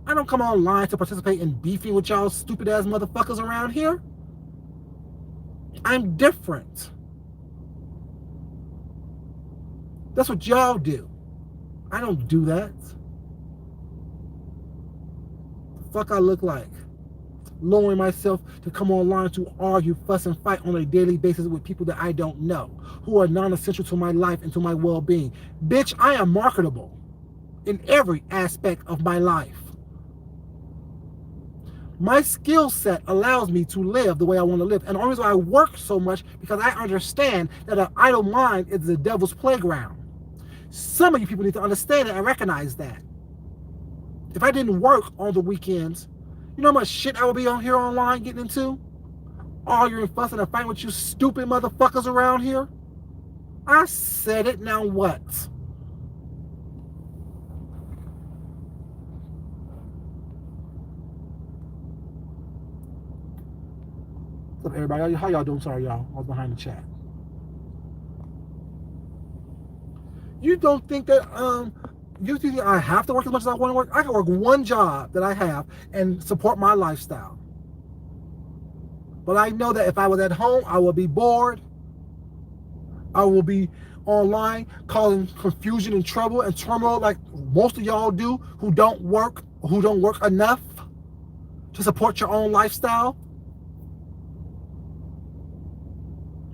I don't come online to participate in beefing with y'all stupid ass motherfuckers around here. I'm different. That's what y'all do. I don't do that. The fuck I look like? Lowering myself to come online to argue, fuss, and fight on a daily basis with people that I don't know, who are non-essential to my life and to my well-being. Bitch, I am marketable in every aspect of my life. My skill set allows me to live the way I want to live. And the only reason I work so much because I understand that an idle mind is the devil's playground. Some of you people need to understand it and recognize that. If I didn't work on the weekends, you know how much shit I would be on here online getting into? Arguing, fussing, and fighting with you stupid motherfuckers around here? I said it, now what? What's up, everybody? How y'all doing? Sorry, y'all. I was behind the chat. You don't think that you think I have to work as much as I want to work? I can work one job that I have and support my lifestyle. But I know that if I was at home, I would be bored. I will be online causing confusion and trouble and turmoil like most of y'all do who don't work enough to support your own lifestyle.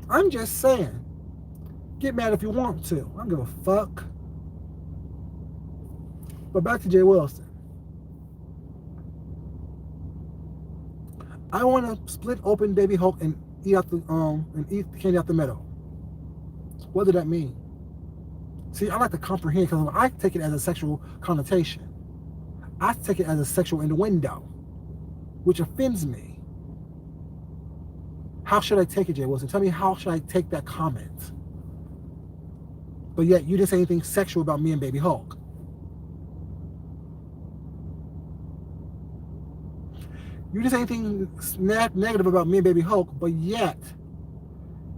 I'm just saying, get mad if you want to. I don't give a fuck. But back to Jay Wilson. I want to split open Baby Hulk and eat the candy out the middle. What did that mean? See, I like to comprehend because I take it as a sexual connotation. I take it as a sexual innuendo, which offends me. How should I take it, Jay Wilson? Tell me, how should I take that comment? But yet, you didn't say anything sexual about me and Baby Hulk. You didn't say anything negative about me and Baby Hulk, but yet,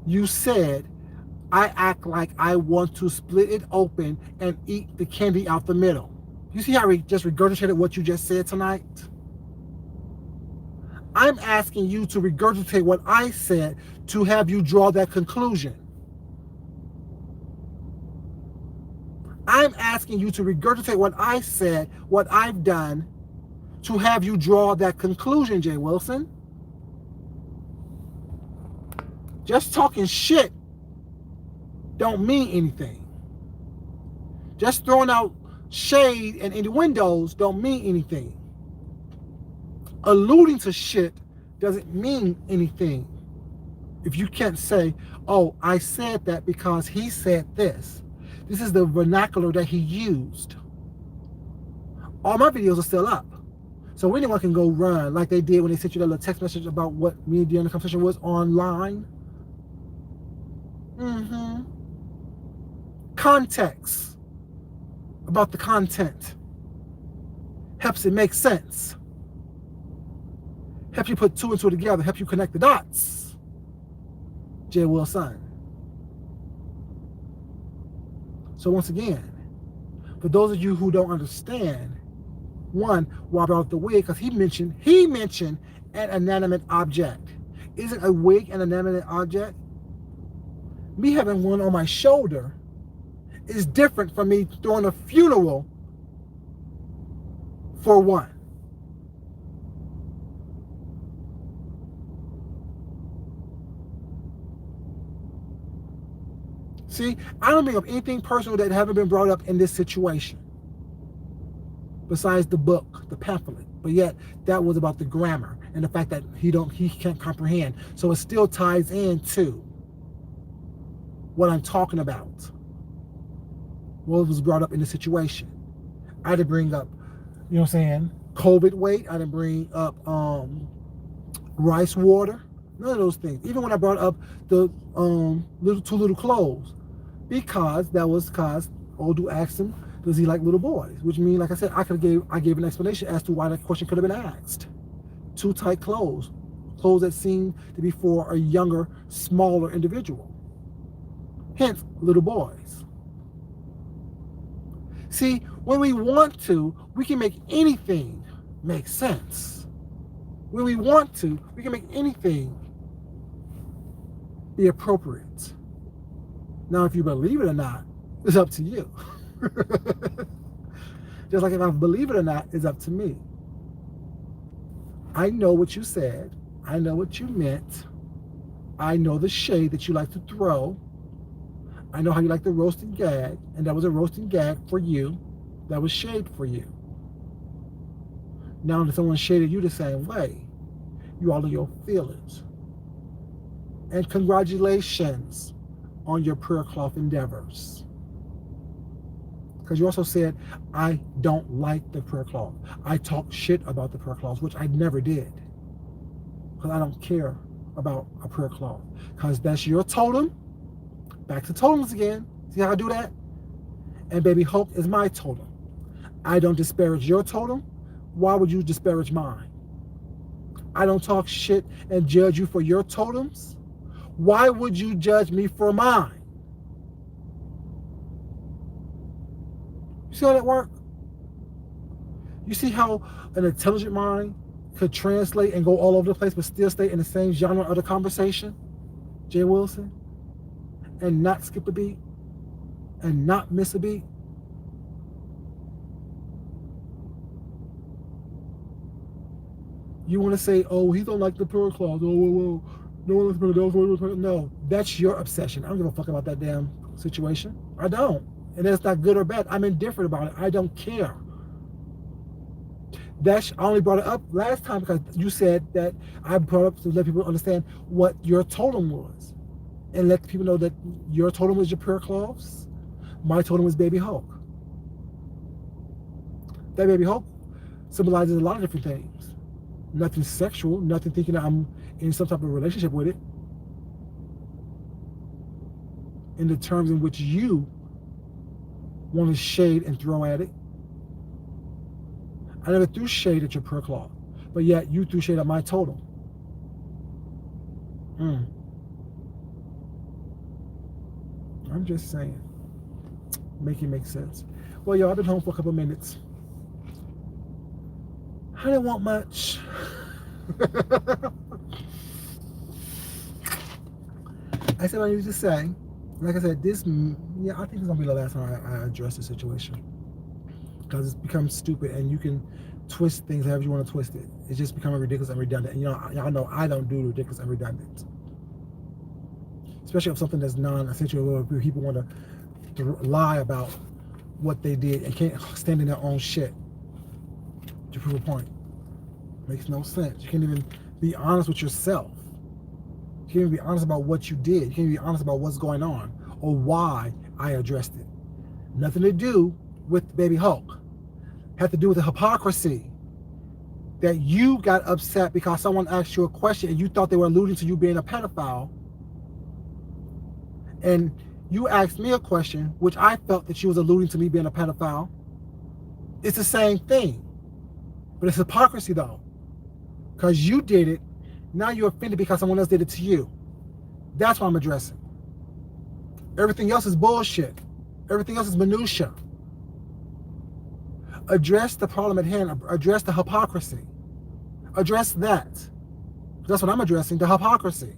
you said, I act like I want to split it open and eat the candy out the middle. You see how I just regurgitated what you just said tonight? I'm asking you to regurgitate what I said to have you draw that conclusion. I'm asking you to regurgitate what I said, what I've done, to have you draw that conclusion, Jay Wilson. Just talking shit don't mean anything. Just throwing out shade and innuendos don't mean anything. Alluding to shit doesn't mean anything. If you can't say, oh, I said that because he said this. This is the vernacular that he used. All my videos are still up. So anyone can go run like they did when they sent you that little text message about what me and the conversation was online. Mm-hmm. Context about the content helps it make sense. Helps you put two and two together. Helps you connect the dots. J. Wilson. So once again, for those of you who don't understand, one, why I brought up the wig, because he mentioned an inanimate object. Isn't a wig an inanimate object? Me having one on my shoulder is different from me throwing a funeral for one. See, I don't bring up anything personal that haven't been brought up in this situation. Besides the book, the pamphlet. But yet, that was about the grammar and the fact that he can't comprehend. So it still ties into what I'm talking about. What was brought up in the situation. I didn't bring up, you know what I'm saying, COVID weight. I didn't bring up rice water. None of those things. Even when I brought up the two little clothes. Because old dude asked him, does he like little boys? Which means, like I said, I gave an explanation as to why that question could have been asked. Too tight clothes that seem to be for a younger, smaller individual. Hence, little boys. See, when we want to, we can make anything make sense. When we want to, we can make anything be appropriate. Now, if you believe it or not, it's up to you. Just like if I believe it or not, it's up to me. I know what you said. I know what you meant. I know the shade that you like to throw. I know how you like to roast and gag, and that was a roast and gag for you. That was shade for you. Now that someone shaded you the same way, you all in your feelings. And congratulations on your prayer cloth endeavors. Because you also said, I don't like the prayer cloth. I talk shit about the prayer cloth, which I never did. Because I don't care about a prayer cloth. Because that's your totem. Back to totems again. See how I do that? And Baby Hulk is my totem. I don't disparage your totem. Why would you disparage mine? I don't talk shit and judge you for your totems. Why would you judge me for mine? You see how that works? You see how an intelligent mind could translate and go all over the place but still stay in the same genre of the conversation? Jay Wilson? And not skip a beat? And not miss a beat? You want to say, oh, he don't like the prayer clause. Oh. No, that's your obsession. I don't give a fuck about that damn situation. I don't. And that's not good or bad. I'm indifferent about it. I don't care. I only brought it up last time because you said that I brought it up to let people understand what your totem was. And let people know that your totem was your prayer cloths. My totem was Baby Hulk. That Baby Hulk symbolizes a lot of different things. Nothing sexual, nothing thinking that I'm in some type of relationship with it. In the terms in which you want to shade and throw at it. I never threw shade at your prayer cloth, but yet you threw shade at my totem. I'm just saying. Make it make sense. Well, y'all, I've been home for a couple of minutes. I didn't want much. I said what I needed to say. Like I said, I think it's going to be the last time I address the situation. Because it's become stupid and you can twist things however you want to twist it. It's just becoming ridiculous and redundant. And y'all know I don't do ridiculous and redundant. Especially if something that's non-essential where people want to lie about what they did and can't stand in their own shit to prove a point. Makes no sense. You can't even be honest with yourself. You can't even be honest about what you did. You can't even be honest about what's going on or why I addressed it. Nothing to do with Baby Hulk. Had to do with the hypocrisy that you got upset because someone asked you a question and you thought they were alluding to you being a pedophile. and you asked me a question, which I felt that she was alluding to me being a pedophile. It's the same thing. But it's hypocrisy, though. Because you did it, now you're offended because someone else did it to you. That's what I'm addressing. Everything else is bullshit. Everything else is minutia. Address the problem at hand. Address the hypocrisy. Address that. That's what I'm addressing, the hypocrisy.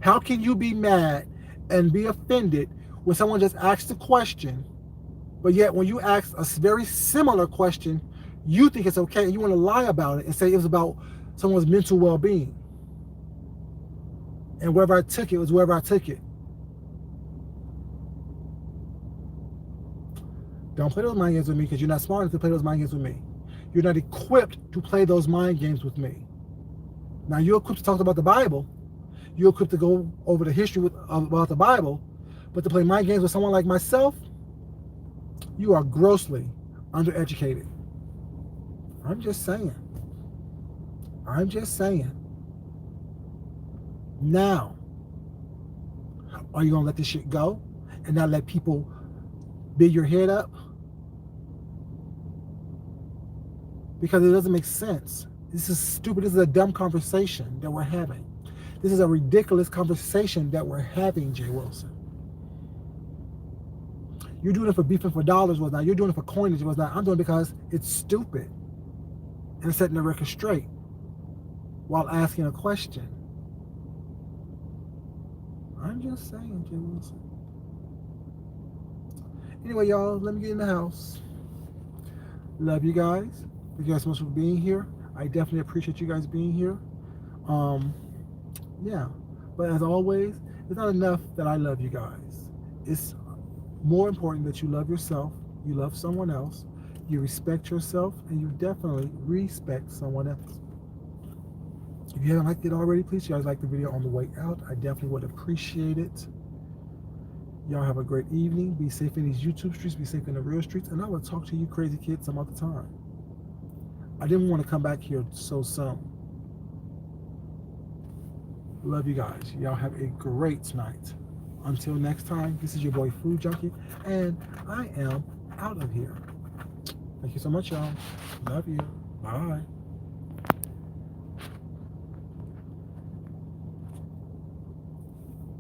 How can you be mad and be offended when someone just asks a question, but yet when you ask a very similar question, you think it's okay and you want to lie about it and say it was about someone's mental well-being? And wherever I took it was wherever I took it. Don't play those mind games with me, because you're not smart enough to play those mind games with me. You're not equipped to play those mind games with me. Now, you're equipped to talk about the Bible. You're equipped to go over the history about the Bible. But to play mind games with someone like myself, you are grossly undereducated. I'm just saying. I'm just saying. Now, are you going to let this shit go and not let people big your head up? Because it doesn't make sense. This is stupid. This is a dumb conversation that we're having. This is a ridiculous conversation that we're having, Jay Wilson. You're doing it for beefing for dollars, was not. You're doing it for coinage, was not. I'm doing it because it's stupid. And setting the record straight while asking a question. I'm just saying, Jay Wilson. Anyway, y'all, let me get in the house. Love you guys. Thank you guys so much for being here. I definitely appreciate you guys being here. Yeah. But as always, it's not enough that I love you guys. It's more important that you love yourself, you love someone else, you respect yourself, and you definitely respect someone else. If you haven't liked it already, please, you guys like the video on the way out. I definitely would appreciate it. Y'all have a great evening. Be safe in these YouTube streets. Be safe in the real streets. And I will talk to you crazy kids some other time. I didn't want to come back here so soon. Love you guys. Y'all have a great night. Until next time, this is your boy Food Junkie, and I am out of here. Thank you so much, y'all. Love you. Bye.